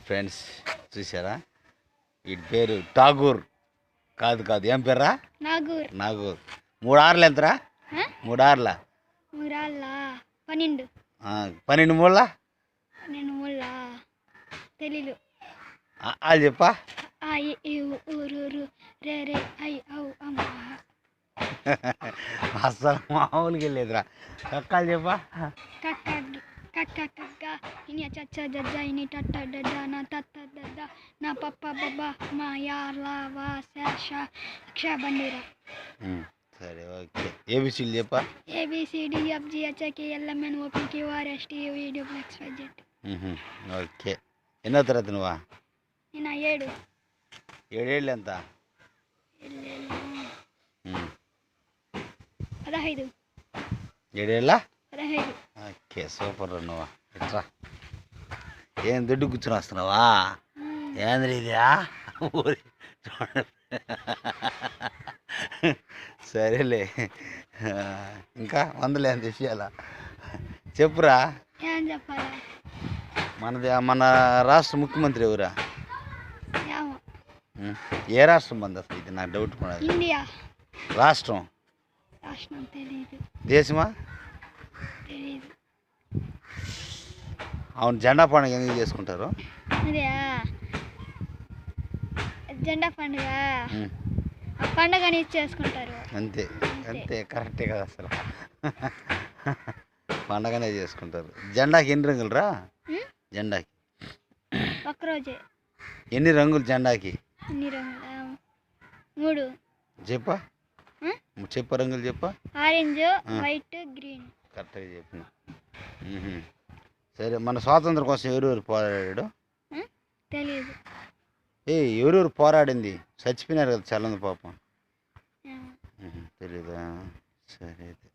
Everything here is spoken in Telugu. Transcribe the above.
ఫ్రెండ్స్ చూసారా వీడి పేరు ఠాగూర్ కాదు కాదు ఏం పేర్రా నాగూర్ నాగూర్ 3 ఆర్లు ఎంతరా 3 ఆర్ల 12 12 మూల నేను ముళ్ళ తెలీదు వాళ్ళు చెప్పా ఊరు రే రే ఐ ఔ అమ్మ అసలు మామూలుగా లేదురా కక్కాలు చెప్పా కక్క కక్క కక్క ఇని చచ్చ జజ్జ ఇని టట్ట డడ్డ నా తత్త దద్ద నా పప్ప బబ్బ మా యా లా వా శ క్ష బండిరా సరే ఓకే ఏబిసిలు చెప్పా A B C D F G H I K L M N O P Q R S T U V W X Y Z okay ఎన్నో తరగతి నువ్వా నేను 7 7 ఎంత 15 7 15 ఓకే సూపర్ నువ్వా ఎట్రా ఏం దుడ్డు కూర్చొని వస్తున్నావా ఏంద్ర ఇదా ఊరి సరేలే ఇంకా వందలే అంత విషయాలా చెప్పురా ఏం చెప్పాలా మన రాష్ట్ర ముఖ్యమంత్రి ఎవరా ఏమో ఏ రాష్ట్రం మంది అసలు ఇది నాకు డౌట్ కూడా ఇండియా రాష్ట్రం తెలీదు దేశమా తెలీదు అవును జెండా పండుగ ఎందుకు చేసుకుంటారు అదే జెండా పండుగ పండుగని చేసుకుంటారు అంతే అంతే కరెక్టే కదా అసలు పండగనే చేసుకుంటారు జెండాకి ఎన్ని రంగులు రా జెండాకి ఒక్కరోజే ఎన్ని రంగులు జెండాకి ఎన్ని రంగులు 3 చెప్పా చెప్ప రంగులు చెప్పా ఆరెంజ్ వైట్ గ్రీన్ కరెక్ట్గా చెప్పిన సరే మన స్వాతంత్రం కోసం ఎవరెవరు పోరాడాడు తెలీదు ఎవరెవరు పోరాడింది చచ్చిపోయినారు కదా చల్లంది పాపం తెలీదా సరే అయితే